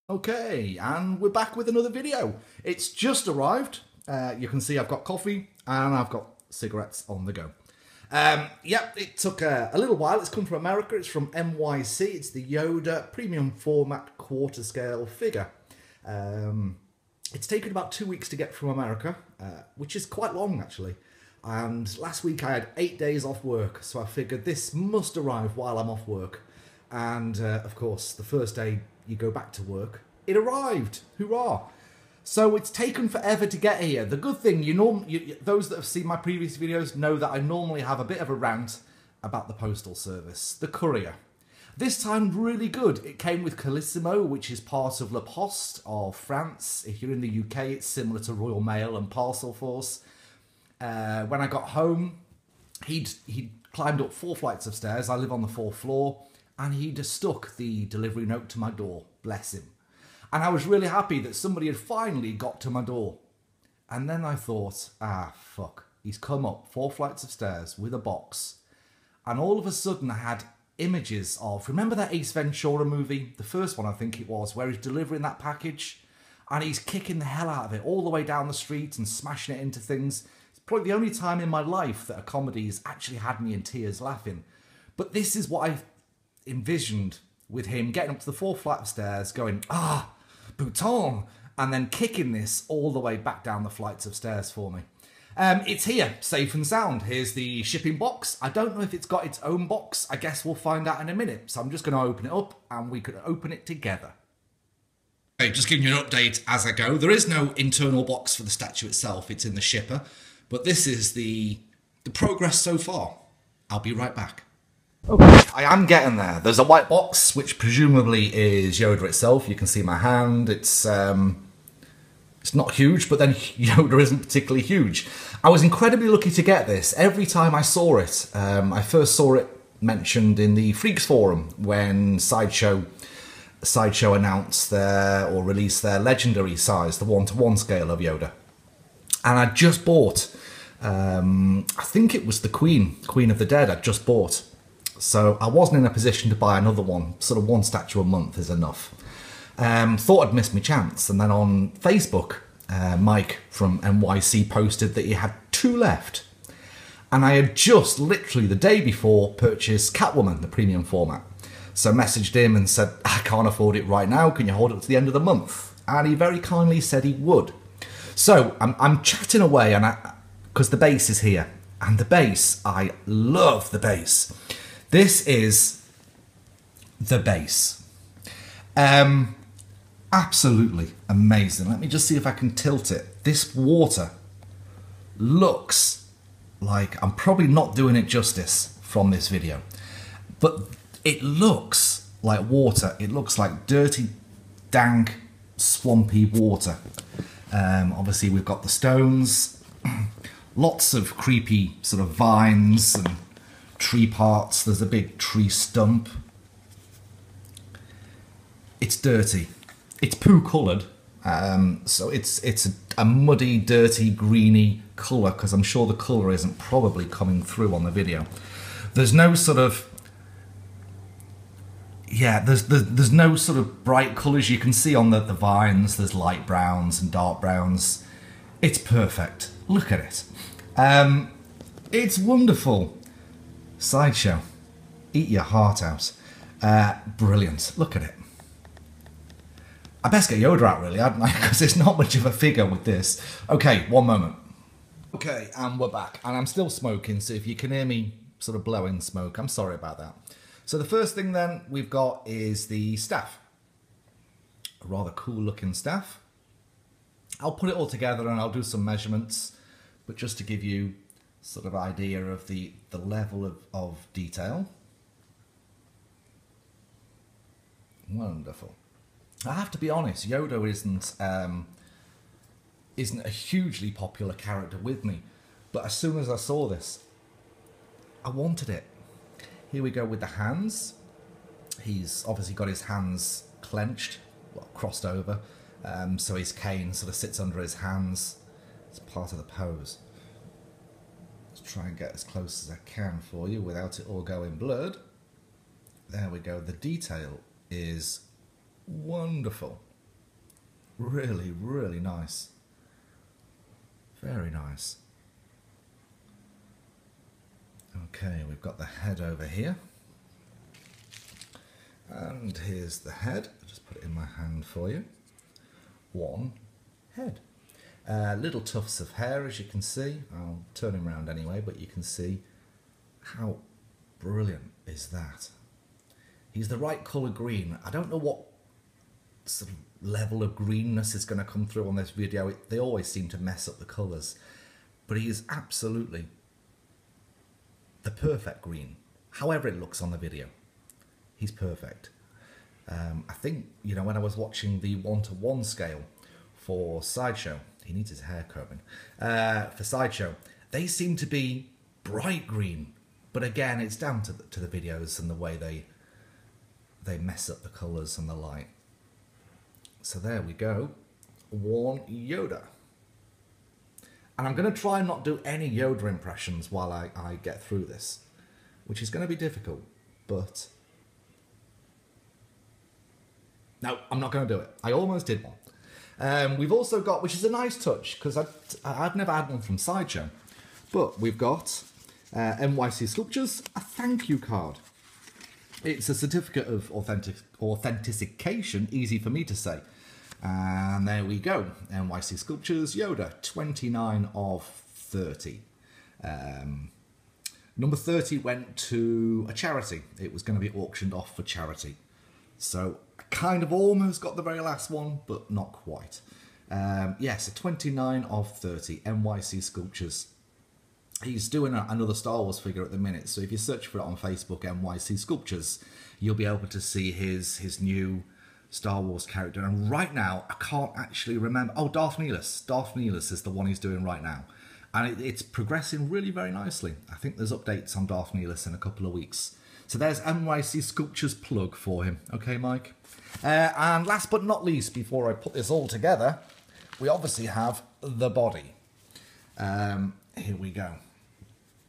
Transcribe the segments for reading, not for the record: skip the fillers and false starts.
Okay, and we're back with another video. It's just arrived. You can see I've got coffee and I've got cigarettes on the go. Yep, it took a little while. It's come from America. It's from MYC. It's the Yoda premium format quarter scale figure. It's taken about 2 weeks to get from America, which is quite long actually. And last week I had 8 days off work, so I figured this must arrive while I'm off work. And of course, the first day you go back to work, it arrived. Hurrah! So it's taken forever to get here. The good thing, those that have seen my previous videos know that I normally have a bit of a rant about the postal service, the courier. This time, really good. It came with Carissimo, which is part of La Poste of France. If you're in the UK, it's similar to Royal Mail and Parcel Force. When I got home, he'd climbed up 4 flights of stairs. I live on the 4th floor. And he just stuck the delivery note to my door. Bless him. And I was really happy that somebody had finally got to my door. And then I thought, fuck. He's come up 4 flights of stairs with a box. And all of a sudden I had images of, remember that Ace Ventura movie? The first one I think it was, where he's delivering that package. And he's kicking the hell out of it all the way down the street and smashing it into things. It's probably the only time in my life that a comedy has actually had me in tears laughing. But this is what I envisioned with him getting up to the 4th flight of stairs, going, bouton, and then kicking this all the way back down the flights of stairs for me. It's here, safe and sound. Here's the shipping box. I don't know if it's got its own box. I guess we'll find out in a minute. So I'm just going to open it up and we could open it together. Okay, just giving you an update as I go. There is no internal box for the statue itself. It's in the shipper. But this is the progress so far. I'll be right back. Okay, I am getting there. There's a white box, which presumably is Yoda itself. You can see my hand. It's not huge, but then Yoda isn't particularly huge. I was incredibly lucky to get this. Every time I saw it, I first saw it mentioned in the Freaks Forum when Sideshow announced or released their legendary size, the 1:1 scale of Yoda. And I just bought, I think it was the Queen of the Dead I'd just bought. So I wasn't in a position to buy another one. Sort of 1 statue a month is enough. Thought I'd missed my chance. And then on Facebook, Mike from MYC posted that he had 2 left. And I had just literally the day before purchased Catwoman, the premium format. So I messaged him and said, I can't afford it right now. Can you hold it up to the end of the month? And he very kindly said he would. So I'm chatting away because the base is here. And the base, I love the base. This is the base. Absolutely amazing. Let me just see if I can tilt it. This water looks like, I'm probably not doing it justice from this video, but it looks like water. It looks like dirty, dank, swampy water. Obviously we've got the stones, lots of creepy sort of vines and tree parts. There's a big tree stump. It's dirty. It's poo coloured, so it's a muddy, dirty, greeny colour, because I'm sure the colour isn't probably coming through on the video. There's no sort of, there's no sort of bright colours you can see on the vines. There's light browns and dark browns. It's perfect. Look at it. It's wonderful. Sideshow, eat your heart out. Brilliant. Look at it. I best get Yoda out really, hadn't I? Because there's not much of a figure with this. Okay, one moment. Okay, and we're back. And I'm still smoking, so if you can hear me sort of blowing smoke, I'm sorry about that. So the first thing then we've got is the staff. A rather cool looking staff. I'll put it all together and I'll do some measurements, but just to give you sort of idea of the level of detail. Wonderful. I have to be honest, Yoda isn't a hugely popular character with me, but as soon as I saw this, I wanted it. Here we go with the hands. He's obviously got his hands clenched, well, crossed over, so his cane sort of sits under his hands. It's part of the pose. Let's try and get as close as I can for you without it all going blurred. There we go. The detail is wonderful. Really, really nice. Very nice. Okay, we've got the head over here. And here's the head. I'll just put it in my hand for you. One head. Little tufts of hair, as you can see. I'll turn him around anyway, but you can see how brilliant is that. He's the right colour green. I don't know what sort of level of greenness is going to come through on this video. They always seem to mess up the colours. But he is absolutely the perfect green. However it looks on the video. He's perfect. I think, you know, when I was watching the 1:1 scale for Sideshow, he needs his hair combing, for Sideshow, they seem to be bright green. But again, it's down to the videos and the way they mess up the colours and the light. So there we go. One Yoda. And I'm going to try and not do any Yoda impressions while I get through this, which is going to be difficult, but no, I'm not going to do it. I almost did one. We've also got, which is a nice touch, because I've never had one from Sideshow, but we've got MYC Sculptures, a thank you card. It's a certificate of authentication, easy for me to say. And there we go, MYC Sculptures, Yoda, 29 of 30. Number 30 went to a charity. It was going to be auctioned off for charity. So I kind of almost got the very last one, but not quite. Yes, a 29 of 30, MYC Sculptures. He's doing another Star Wars figure at the minute, so if you search for it on Facebook, MYC Sculptures, you'll be able to see his new Star Wars character. And right now, I can't actually remember. Oh, Darth Nihilus. Darth Nihilus is the one he's doing right now. And it's progressing really very nicely. I think there's updates on Darth Nihilus in a couple of weeks. So there's MYC Sculptures plug for him. Okay, Mike? And last but not least, before I put this all together, we obviously have the body. Here we go.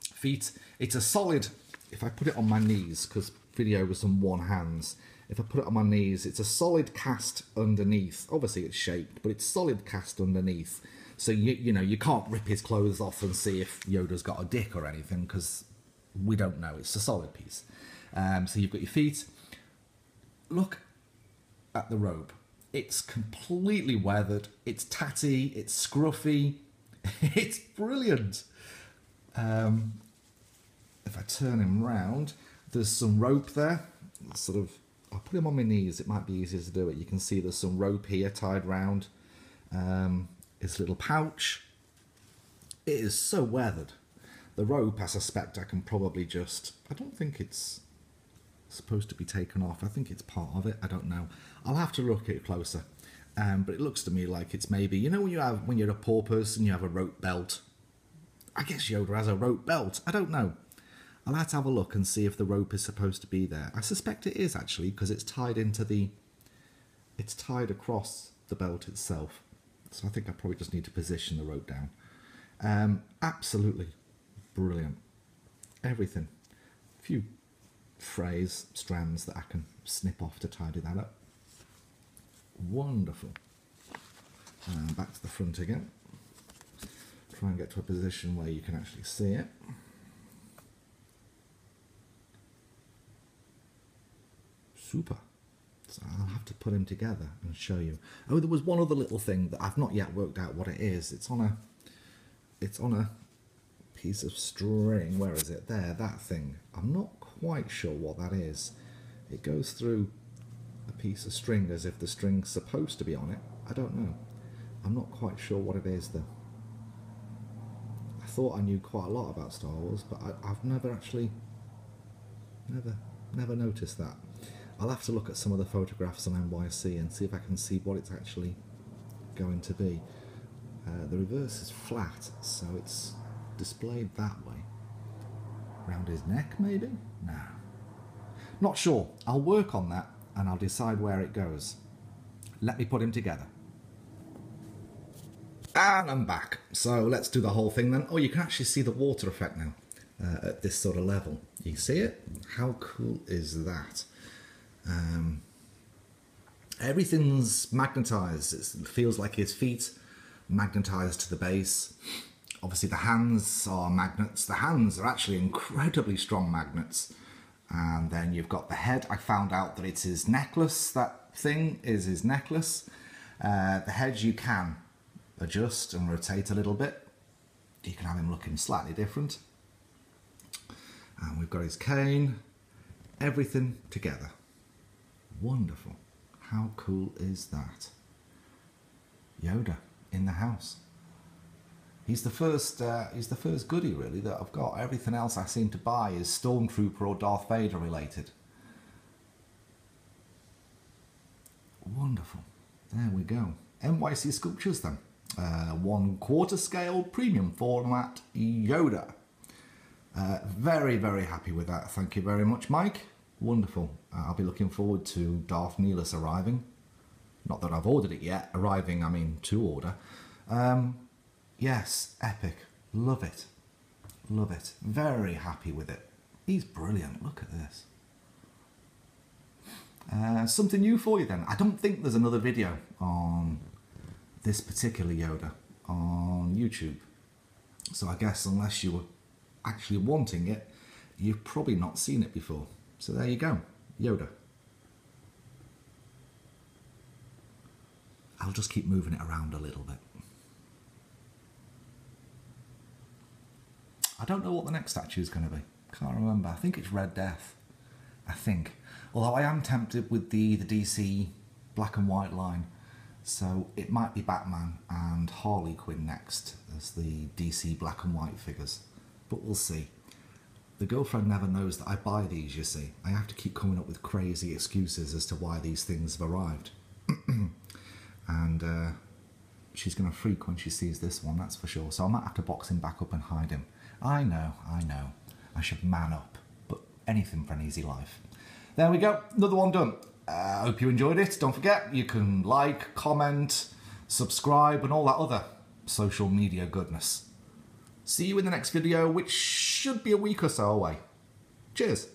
Feet. It's a solid, if I put it on my knees, because video was on one hand, if I put it on my knees, it's a solid cast underneath. Obviously it's shaped, but it's solid cast underneath. So you know, you can't rip his clothes off and see if Yoda's got a dick or anything, because we don't know. It's a solid piece. So you've got your feet. Look at the robe. It's completely weathered. It's tatty. It's scruffy. It's brilliant. If I turn him round, there's some rope there. Sort of, I'll put him on my knees. It might be easier to do it. You can see there's some rope here tied round his little pouch. It is so weathered. The rope, I suspect I can probably just, I don't think it's supposed to be taken off. I think it's part of it. I don't know. I'll have to look at it closer. But it looks to me like it's maybe, you know, when you're a poor person, you have a rope belt. I guess Yoda has a rope belt. I don't know. I'll have to have a look and see if the rope is supposed to be there. I suspect it is actually, because it's tied into it's tied across the belt itself. So I think I probably just need to position the rope down. Absolutely brilliant. Everything. A few frays, strands that I can snip off to tidy that up. Wonderful. Back to the front again. Try and get to a position where you can actually see it. Super. So I'll have to put him together and show you. Oh, there was one other little thing that I've not yet worked out what it is. It's on a piece of string. Where is it? There, that thing. I'm not quite sure what that is. It goes through a piece of string as if the string's supposed to be on it. I don't know. I'm not quite sure what it is though. I thought I knew quite a lot about Star Wars, but I've never actually never noticed that. I'll have to look at some of the photographs on MYC and see if I can see what it's actually going to be. The reverse is flat, so it's displayed that way. Around his neck, maybe? No. Not sure. I'll work on that and I'll decide where it goes. Let me put him together. And I'm back. So let's do the whole thing then. Oh, you can actually see the water effect now at this sort of level. You see it? How cool is that? Everything's magnetized. It feels like his feet magnetized to the base. Obviously the hands are magnets. The hands are actually incredibly strong magnets. And then you've got the head. I found out that it's his necklace. That thing is his necklace. The head you can adjust and rotate a little bit. You can have him looking slightly different. And we've got his cane. Everything together. Wonderful. How cool is that? Yoda in the house. He's the first goodie really that I've got. Everything else I seem to buy is Stormtrooper or Darth Vader related. Wonderful. There we go. MYC Sculptures then. 1/4 scale premium format Yoda. Very, very happy with that. Thank you very much, Mike. Wonderful. I'll be looking forward to Darth Nihilus arriving. Not that I've ordered it yet. Arriving, I mean to order. Yes, epic. Love it. Love it. Very happy with it. He's brilliant. Look at this. Something new for you then. I don't think there's another video on this particular Yoda on YouTube. So I guess unless you were actually wanting it, you've probably not seen it before. So there you go. Yoda. I'll just keep moving it around a little bit. I don't know what the next statue is going to be. Can't remember. I think it's Red Death. I think. Although I am tempted with the DC black and white line. So it might be Batman and Harley Quinn next as the DC black and white figures. But we'll see. The girlfriend never knows that I buy these, you see. I have to keep coming up with crazy excuses as to why these things have arrived. And she's going to freak when she sees this one, that's for sure. So I might have to box him back up and hide him. I know. I should man up. But anything for an easy life. There we go. Another one done. I hope you enjoyed it. Don't forget, you can like, comment, subscribe, and all that other social media goodness. See you in the next video, which should be a week or so away. Cheers.